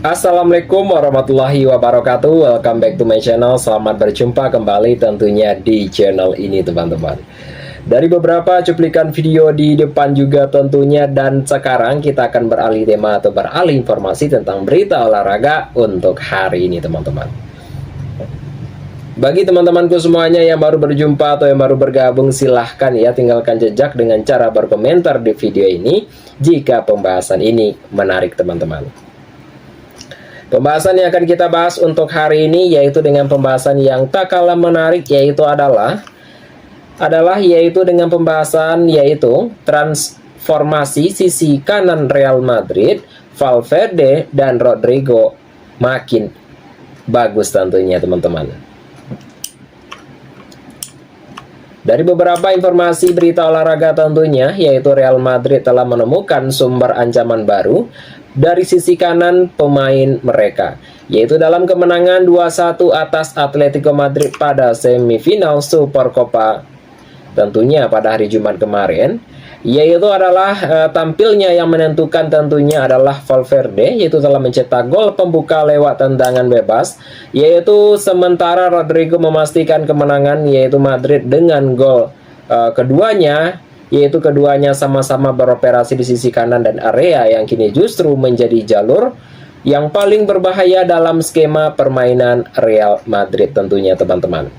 Assalamualaikum warahmatullahi wabarakatuh. Welcome back to my channel. Selamat berjumpa kembali tentunya di channel ini teman-teman. Dari beberapa cuplikan video di depan juga tentunya, dan sekarang kita akan beralih tema atau beralih informasi tentang berita olahraga untuk hari ini teman-teman. Bagi teman-temanku semuanya yang baru berjumpa atau yang baru bergabung, silahkan ya tinggalkan jejak dengan cara berkomentar di video ini jika pembahasan ini menarik teman-teman. Pembahasan yang akan kita bahas untuk hari ini yaitu dengan pembahasan yang tak kalah menarik, yaitu yaitu dengan pembahasan yaitu transformasi sisi kanan Real Madrid, Valverde dan Rodrigo makin bagus tentunya teman-teman. Dari beberapa informasi berita olahraga tentunya, yaitu Real Madrid telah menemukan sumber ancaman baru dari sisi kanan pemain mereka, yaitu dalam kemenangan 2-1 atas Atletico Madrid pada semifinal Supercopa tentunya pada hari Jumat kemarin, yaitu adalah tampilnya yang menentukan tentunya adalah Valverde, yaitu telah mencetak gol pembuka lewat tendangan bebas, yaitu sementara Rodrigo memastikan kemenangan yaitu Madrid dengan gol keduanya, yaitu keduanya sama-sama beroperasi di sisi kanan dan area yang kini justru menjadi jalur yang paling berbahaya dalam skema permainan Real Madrid tentunya teman-teman.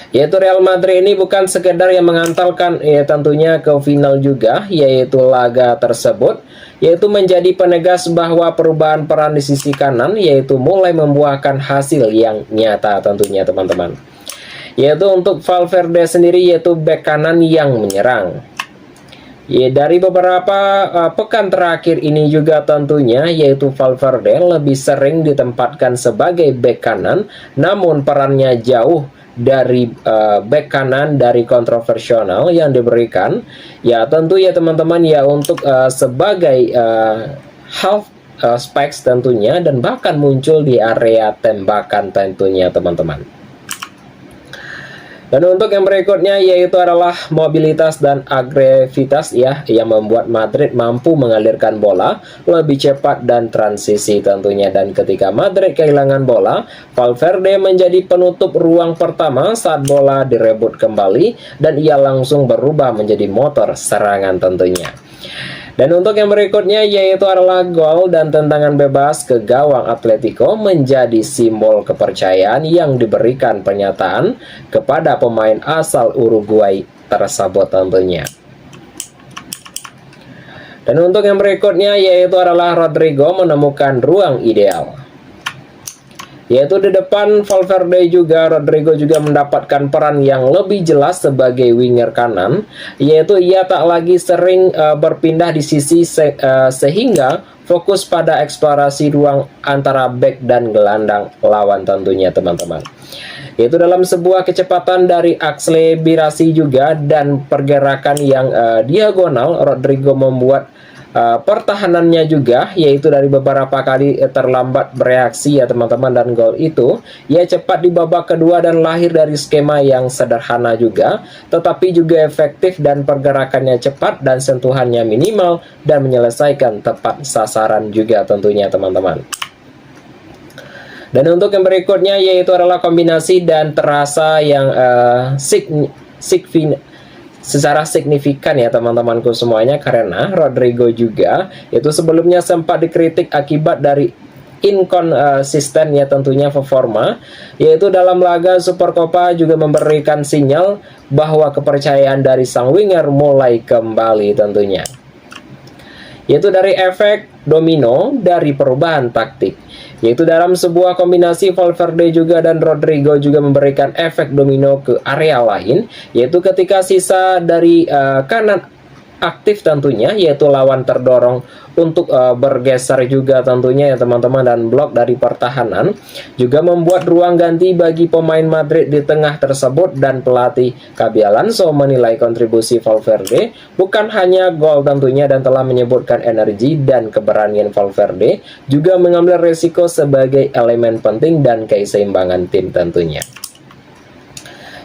Yaitu Real Madrid ini bukan sekedar yang mengantalkan tentunya ke final juga, yaitu laga tersebut yaitu menjadi penegas bahwa perubahan peran di sisi kanan yaitu mulai membuahkan hasil yang nyata tentunya teman-teman. Yaitu untuk Valverde sendiri yaitu bek kanan yang menyerang. Ya, dari beberapa pekan terakhir ini juga tentunya yaitu Valverde lebih sering ditempatkan sebagai bek kanan, namun perannya jauh dari bek kanan dari kontroversial yang diberikan. Ya tentu ya teman-teman ya untuk sebagai half spikes tentunya, dan bahkan muncul di area tembakan tentunya teman-teman. Dan untuk yang berikutnya yaitu adalah mobilitas dan agresivitas ya, yang membuat Madrid mampu mengalirkan bola lebih cepat dan transisi tentunya. Dan ketika Madrid kehilangan bola, Valverde menjadi penutup ruang pertama saat bola direbut kembali, dan ia langsung berubah menjadi motor serangan tentunya. Dan untuk yang berikutnya yaitu adalah gol dan tendangan bebas ke gawang Atletico menjadi simbol kepercayaan yang diberikan pernyataan kepada pemain asal Uruguay tersebut tentunya. Dan untuk yang berikutnya yaitu adalah Rodrigo menemukan ruang ideal. Yaitu di depan Valverde juga, Rodrigo juga mendapatkan peran yang lebih jelas sebagai winger kanan, yaitu ia tak lagi sering berpindah di sisi sehingga fokus pada eksplorasi ruang antara bek dan gelandang lawan tentunya teman-teman. Yaitu dalam sebuah kecepatan dari akselerasi juga dan pergerakan yang diagonal, Rodrigo membuat pertahanannya juga yaitu dari beberapa kali terlambat bereaksi ya teman-teman, dan gol itu ia cepat di babak kedua dan lahir dari skema yang sederhana juga, tetapi juga efektif dan pergerakannya cepat dan sentuhannya minimal dan menyelesaikan tepat sasaran juga tentunya teman-teman. Dan untuk yang berikutnya yaitu adalah kombinasi dan terasa yang secara signifikan ya teman-temanku semuanya, karena Rodrigo juga itu sebelumnya sempat dikritik akibat dari inkonsisten ya tentunya performa, yaitu dalam laga Supercopa juga memberikan sinyal bahwa kepercayaan dari sang winger mulai kembali tentunya, yaitu dari efek domino dari perubahan taktik. Yaitu dalam sebuah kombinasi Valverde juga dan Rodrigo juga memberikan efek domino ke area lain, yaitu ketika sisa dari kanan aktif tentunya, yaitu lawan terdorong untuk bergeser juga tentunya ya teman-teman, dan blok dari pertahanan juga membuat ruang ganti bagi pemain Madrid di tengah tersebut. Dan pelatih Xabi Alonso menilai kontribusi Valverde bukan hanya gol tentunya, dan telah menyebutkan energi dan keberanian Valverde juga mengambil resiko sebagai elemen penting dan keseimbangan tim tentunya.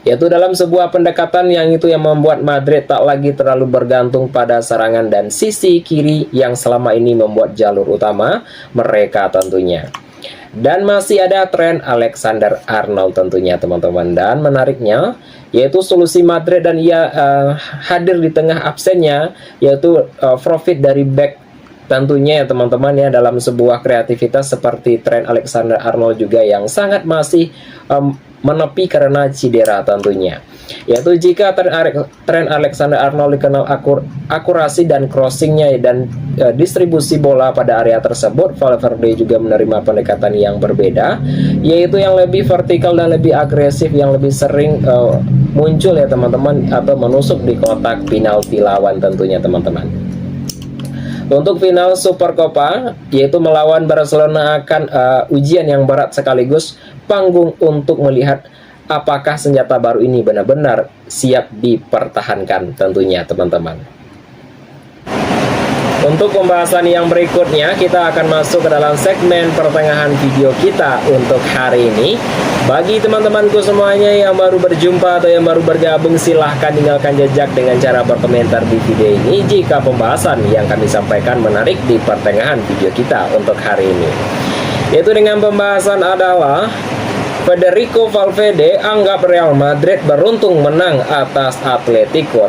yaitu dalam sebuah pendekatan yang membuat Madrid tak lagi terlalu bergantung pada serangan dan sisi kiri yang selama ini membuat jalur utama mereka tentunya. Dan masih ada Trent Alexander-Arnold tentunya teman-teman. Dan menariknya yaitu solusi Madrid dan ia hadir di tengah absennya, yaitu profit dari back tentunya ya teman-teman ya, dalam sebuah kreativitas seperti Trent Alexander-Arnold juga yang sangat masih menepi karena cedera tentunya. Yaitu jika Trent Alexander-Arnold dikenal akurasi dan crossingnya dan distribusi bola pada area tersebut, Valverde juga menerima pendekatan yang berbeda, yaitu yang lebih vertikal dan lebih agresif, yang lebih sering muncul ya teman-teman, atau menusuk di kotak penalti lawan tentunya teman-teman. Untuk final Super Copa, yaitu melawan Barcelona, akan ujian yang berat sekaligus panggung untuk melihat apakah senjata baru ini benar-benar siap dipertahankan tentunya teman-teman. Untuk pembahasan yang berikutnya, kita akan masuk ke dalam segmen pertengahan video kita untuk hari ini. Bagi teman-temanku semuanya yang baru berjumpa atau yang baru bergabung, silahkan tinggalkan jejak dengan cara berkomentar di video ini jika pembahasan yang kami sampaikan menarik di pertengahan video kita untuk hari ini. Yaitu dengan pembahasan adalah Federico Valverde anggap Real Madrid beruntung menang atas Atletico,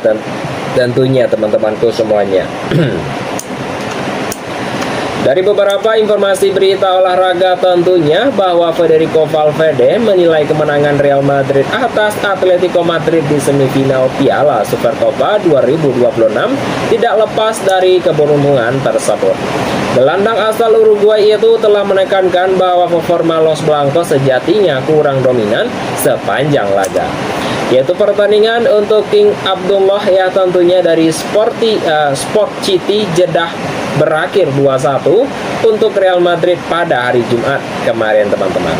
tentunya teman-temanku semuanya. Dari beberapa informasi berita olahraga tentunya bahwa Federico Valverde menilai kemenangan Real Madrid atas Atletico Madrid di semifinal Piala Supercopa 2026 tidak lepas dari keberuntungan tersebut. Gelandang asal Uruguay itu telah menekankan bahwa performa Los Blancos sejatinya kurang dominan sepanjang laga, yaitu pertandingan untuk King Abdullah ya tentunya dari Sport City Jeddah berakhir 2-1 untuk Real Madrid pada hari Jumat kemarin teman-teman.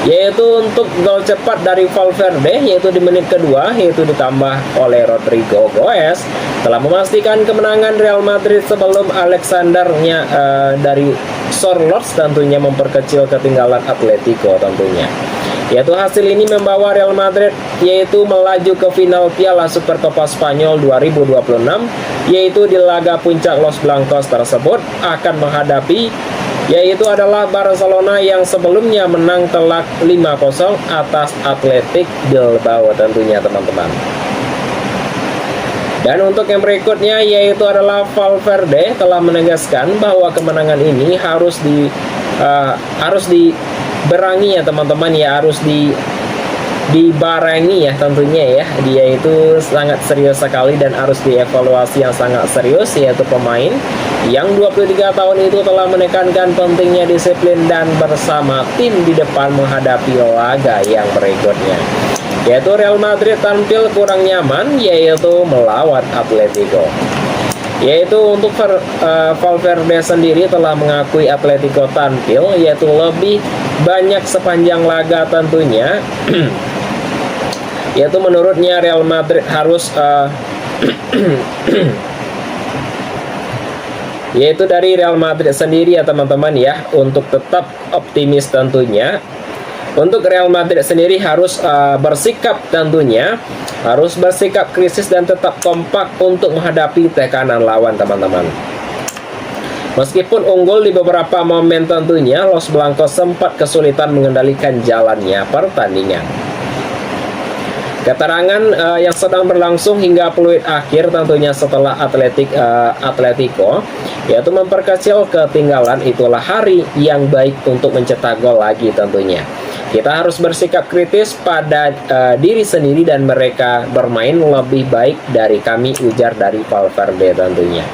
Yaitu untuk gol cepat dari Valverde, yaitu di menit kedua, yaitu ditambah oleh Rodrigo Goes, telah memastikan kemenangan Real Madrid sebelum Alexandernya dari Sorloth tentunya memperkecil ketinggalan Atletico tentunya. Yaitu hasil ini membawa Real Madrid yaitu melaju ke final Piala Supercopa Spanyol 2026, yaitu di laga puncak Los Blancos tersebut akan menghadapi yaitu adalah Barcelona yang sebelumnya menang telak 5-0 atas Athletic Bilbao tentunya teman-teman. Dan untuk yang berikutnya yaitu adalah Valverde telah menegaskan bahwa kemenangan ini harus diberangi ya teman-teman ya, harus dibarengi ya tentunya ya. Dia itu sangat serius sekali dan harus dievaluasi yang sangat serius, yaitu pemain yang 23 tahun itu telah menekankan pentingnya disiplin dan bersama tim di depan menghadapi laga yang berikutnya, yaitu Real Madrid tampil kurang nyaman yaitu melawan Atletico. Yaitu untuk Valverde sendiri telah mengakui Atletico tampil yaitu lebih banyak sepanjang laga tentunya. Yaitu menurutnya Real Madrid harus yaitu dari Real Madrid sendiri ya teman-teman ya, untuk tetap optimis tentunya. Untuk Real Madrid sendiri harus bersikap tentunya, harus bersikap krisis dan tetap kompak untuk menghadapi tekanan lawan teman-teman. Meskipun unggul di beberapa momen tentunya, Los Blancos sempat kesulitan mengendalikan jalannya pertandingan. Keterangan yang sedang berlangsung hingga peluit akhir tentunya setelah Atletico yaitu memperkecil ketinggalan, itulah hari yang baik untuk mencetak gol lagi tentunya. Kita harus bersikap kritis pada diri sendiri dan mereka bermain lebih baik dari kami, ujar dari Valverde tentunya.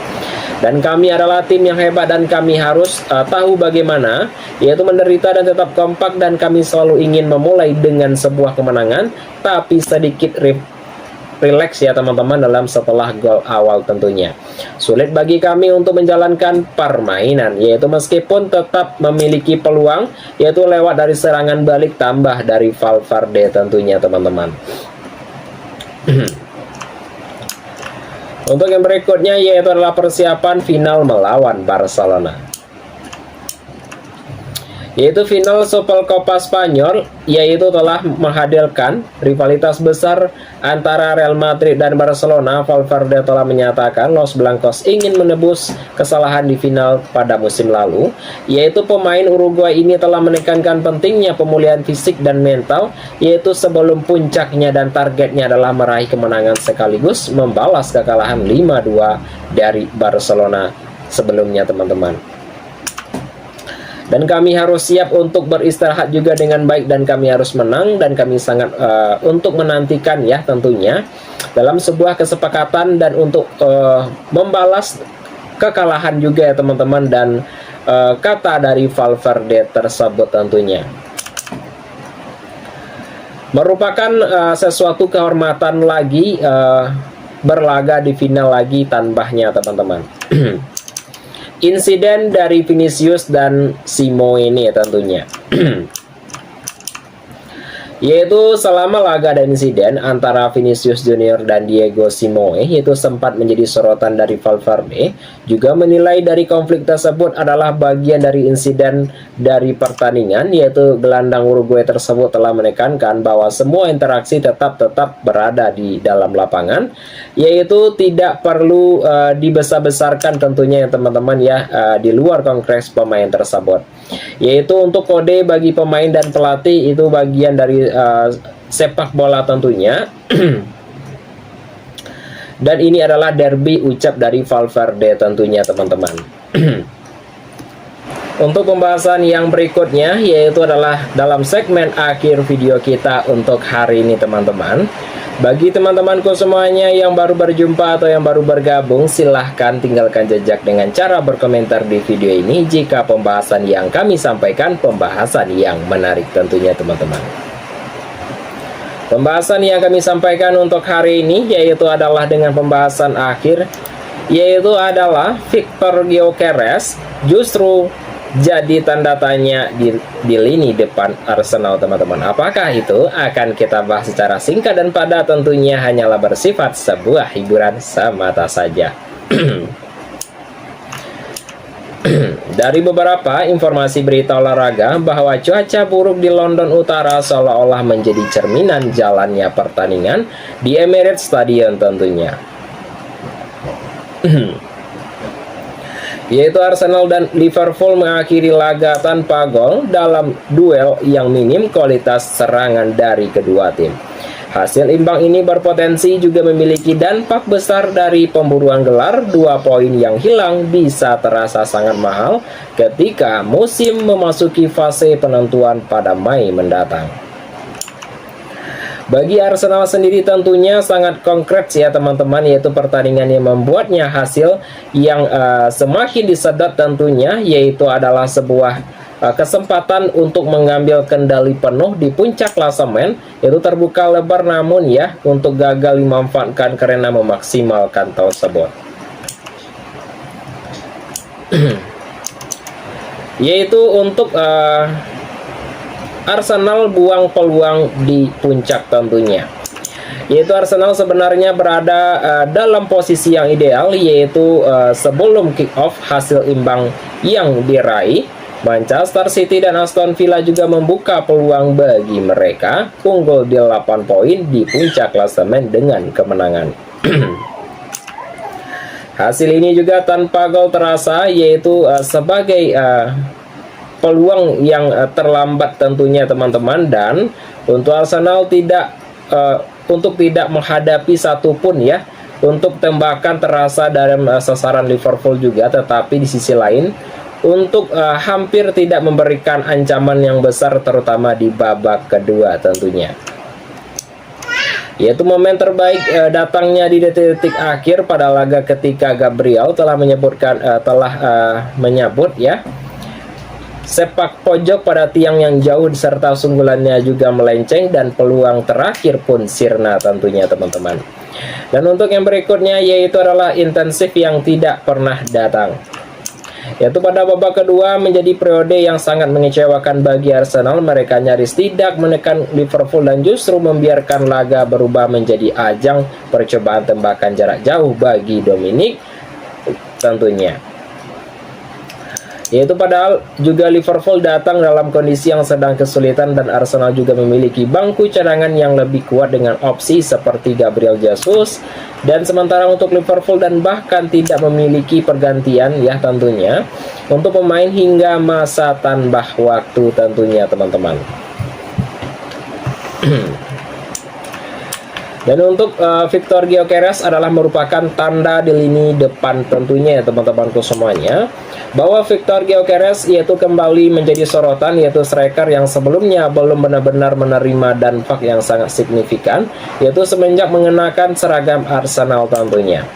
Dan kami adalah tim yang hebat dan kami harus tahu bagaimana yaitu menderita dan tetap kompak, dan kami selalu ingin memulai dengan sebuah kemenangan tapi sedikit relax ya teman-teman dalam setelah gol awal tentunya. Sulit bagi kami untuk menjalankan permainan yaitu meskipun tetap memiliki peluang yaitu lewat dari serangan balik tambah dari Valverde tentunya teman-teman. Untuk yang berikutnya yaitu adalah persiapan final melawan Barcelona. yaitu final Super Copa Spanyol, yaitu telah menghadirkan rivalitas besar antara Real Madrid dan Barcelona. Valverde telah menyatakan Los Blancos ingin menebus kesalahan di final pada musim lalu, yaitu pemain Uruguay ini telah menekankan pentingnya pemulihan fisik dan mental, yaitu sebelum puncaknya, dan targetnya adalah meraih kemenangan sekaligus membalas kekalahan 5-2 dari Barcelona sebelumnya, teman-teman. Dan kami harus siap untuk beristirahat juga dengan baik, dan kami harus menang, dan kami sangat untuk menantikan ya tentunya dalam sebuah kesepakatan dan untuk membalas kekalahan juga ya teman-teman. Dan kata dari Valverde tersebut tentunya merupakan sesuatu kehormatan lagi berlaga di final lagi tanpahnya, teman-teman. Insiden dari Vinicius dan Simo ini ya tentunya yaitu selama laga ada insiden antara Vinicius Junior dan Diego Simoe, yaitu sempat menjadi sorotan dari Valverde, juga menilai dari konflik tersebut adalah bagian dari insiden dari pertandingan, yaitu gelandang Uruguay tersebut telah menekankan bahwa semua interaksi tetap berada di dalam lapangan, yaitu tidak perlu dibesar-besarkan tentunya ya teman-teman ya, di luar kongres pemain tersebut, yaitu untuk kode bagi pemain dan pelatih itu bagian dari sepak bola tentunya. Dan ini adalah derby, ucap dari Valverde tentunya, teman-teman. Untuk pembahasan yang berikutnya, yaitu adalah dalam segmen akhir video kita untuk hari ini, teman-teman. Bagi teman-temanku semuanya yang baru berjumpa atau yang baru bergabung, silahkan tinggalkan jejak dengan cara berkomentar di video ini jika pembahasan yang kami sampaikan pembahasan yang menarik tentunya, teman-teman. Pembahasan yang kami sampaikan untuk hari ini yaitu adalah dengan pembahasan akhir, yaitu adalah Victor Gyökeres justru jadi tanda tanya di lini depan Arsenal, teman-teman. Apakah itu? Akan kita bahas secara singkat dan padat, tentunya hanyalah bersifat sebuah hiburan semata saja. Dari beberapa informasi berita olahraga bahwa cuaca buruk di London Utara seolah-olah menjadi cerminan jalannya pertandingan di Emirates Stadium tentunya. Yaitu Arsenal dan Liverpool mengakhiri laga tanpa gol dalam duel yang minim kualitas serangan dari kedua tim. Hasil imbang ini berpotensi juga memiliki dampak besar dari pemburuan gelar. 2 poin yang hilang bisa terasa sangat mahal ketika musim memasuki fase penentuan pada Mei mendatang. Bagi Arsenal sendiri tentunya sangat konkret ya teman-teman, yaitu pertandingan yang membuatnya hasil yang semakin disedot tentunya, yaitu adalah sebuah kesempatan untuk mengambil kendali penuh di puncak klasemen, itu terbuka lebar, namun ya untuk gagal dimanfaatkan karena memaksimalkan tersebut. Yaitu untuk Arsenal buang peluang di puncak tentunya. Yaitu Arsenal sebenarnya berada dalam posisi yang ideal, yaitu sebelum kick off hasil imbang yang diraih, Manchester City dan Aston Villa juga membuka peluang bagi mereka unggul di 8 poin di puncak klasemen dengan kemenangan. Hasil ini juga tanpa gol terasa, yaitu sebagai peluang yang terlambat tentunya teman-teman. Dan untuk Arsenal tidak menghadapi satupun ya untuk tembakan terasa dari sasaran Liverpool juga, tetapi di sisi lain untuk hampir tidak memberikan ancaman yang besar, terutama di babak kedua tentunya. Yaitu momen terbaik datangnya di detik-detik akhir pada laga ketika Gabriel telah menyambut ya sepak pojok pada tiang yang jauh, serta sunggulannya juga melenceng dan peluang terakhir pun sirna tentunya, teman-teman. Dan untuk yang berikutnya yaitu adalah intensif yang tidak pernah datang, yaitu pada babak kedua menjadi periode yang sangat mengecewakan bagi Arsenal. Mereka nyaris tidak menekan Liverpool dan justru membiarkan laga berubah menjadi ajang percobaan tembakan jarak jauh bagi Dominic tentunya. Yaitu padahal juga Liverpool datang dalam kondisi yang sedang kesulitan dan Arsenal juga memiliki bangku cadangan yang lebih kuat dengan opsi seperti Gabriel Jesus, dan sementara untuk Liverpool dan bahkan tidak memiliki pergantian ya tentunya untuk pemain hingga masa tambah waktu tentunya teman-teman. Dan untuk Victor Gyökeres adalah merupakan tanda di lini depan tentunya ya teman-temanku semuanya, bahwa Victor Gyökeres yaitu kembali menjadi sorotan, yaitu striker yang sebelumnya belum benar-benar menerima dampak yang sangat signifikan, yaitu semenjak mengenakan seragam Arsenal tentunya.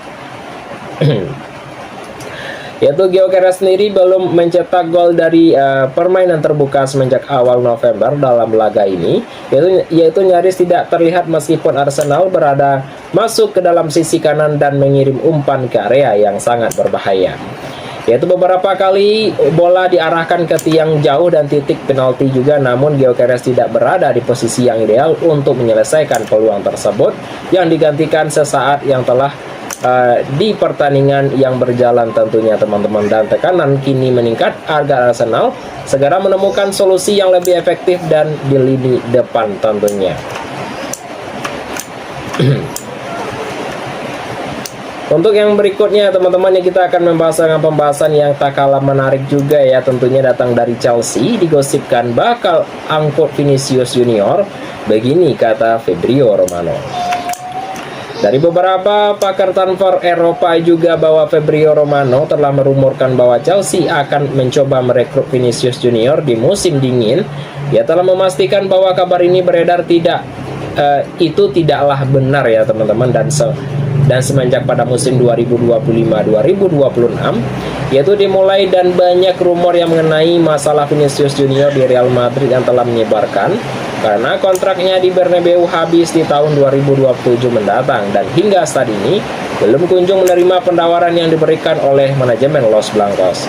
Yaitu Gyökeres sendiri belum mencetak gol dari permainan terbuka semenjak awal November dalam laga ini, yaitu nyaris tidak terlihat meskipun Arsenal berada masuk ke dalam sisi kanan dan mengirim umpan ke area yang sangat berbahaya. Yaitu beberapa kali bola diarahkan ke tiang jauh dan titik penalti juga, namun Gyökeres tidak berada di posisi yang ideal untuk menyelesaikan peluang tersebut, yang digantikan sesaat yang telah di pertandingan yang berjalan tentunya teman-teman. Dan tekanan kini meningkat agar Arsenal segera menemukan solusi yang lebih efektif dan di lini depan tentunya. Untuk yang berikutnya teman-teman, kita akan membahas dengan pembahasan yang tak kalah menarik juga ya, tentunya datang dari Chelsea. Digosipkan bakal angkut Vinicius Junior, begini kata Fabrizio Romano. Dari beberapa pakar transfer Eropa juga bahwa Fabrizio Romano telah merumorkan bahwa Chelsea akan mencoba merekrut Vinicius Junior di musim dingin. Ia telah memastikan bahwa kabar ini beredar itu tidaklah benar ya teman-teman, dan semenjak pada musim 2025-2026 yaitu dimulai, dan banyak rumor yang mengenai masalah Vinicius Junior di Real Madrid yang telah menyebarkan karena kontraknya di Bernabeu habis di tahun 2027 mendatang, dan hingga saat ini belum kunjung menerima penawaran yang diberikan oleh manajemen Los Blancos.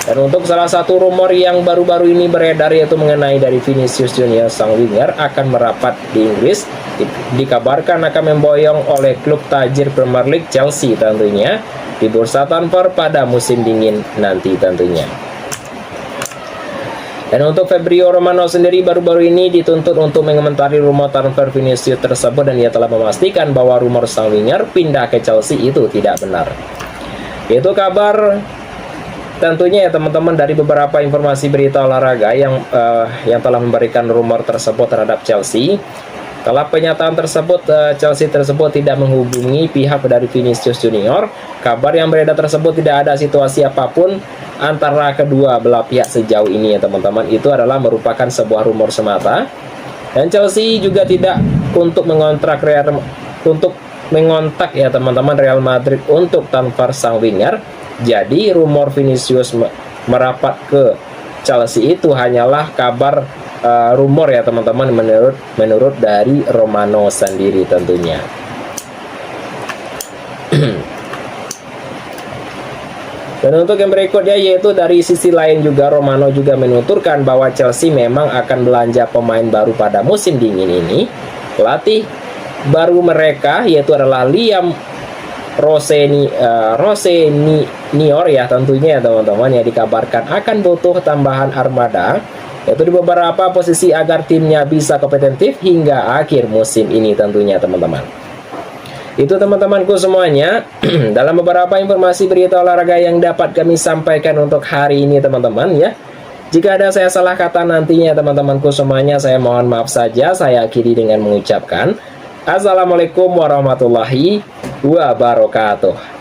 Dan untuk salah satu rumor yang baru-baru ini beredar yaitu mengenai dari Vinicius Junior sang winger akan merapat di Inggris, dikabarkan akan memboyong oleh klub tajir Premier League Chelsea tentunya di bursa transfer pada musim dingin nanti tentunya. Dan untuk Fabrizio Romano sendiri baru-baru ini dituntut untuk mengomentari rumor transfer Vinicius tersebut, dan ia telah memastikan bahwa rumor sang winger pindah ke Chelsea itu tidak benar. Itu kabar tentunya ya teman-teman dari beberapa informasi berita olahraga yang telah memberikan rumor tersebut terhadap Chelsea. Setelah pernyataan tersebut, Chelsea tersebut tidak menghubungi pihak dari Vinicius Junior. Kabar yang beredar tersebut tidak ada situasi apapun antara kedua belah pihak sejauh ini ya teman-teman. Itu adalah merupakan sebuah rumor semata. Dan Chelsea juga tidak untuk mengontak ya teman-teman Real Madrid untuk transfer sang winger. Jadi rumor Vinicius merapat ke Chelsea itu hanyalah kabar rumor ya teman-teman, menurut dari Romano sendiri tentunya. Dan untuk yang berikutnya yaitu dari sisi lain juga Romano juga menuturkan bahwa Chelsea memang akan belanja pemain baru pada musim dingin ini. Pelatih baru mereka yaitu adalah Liam Rossinior ya tentunya ya teman-teman, yang dikabarkan akan butuh tambahan armada yaitu di beberapa posisi agar timnya bisa kompetitif hingga akhir musim ini tentunya teman-teman. Itu teman-temanku semuanya dalam beberapa informasi berita olahraga yang dapat kami sampaikan untuk hari ini teman-teman ya. Jika ada saya salah kata nantinya teman-temanku semuanya, saya mohon maaf saja. Saya akhiri dengan mengucapkan Assalamualaikum warahmatullahi wabarakatuh.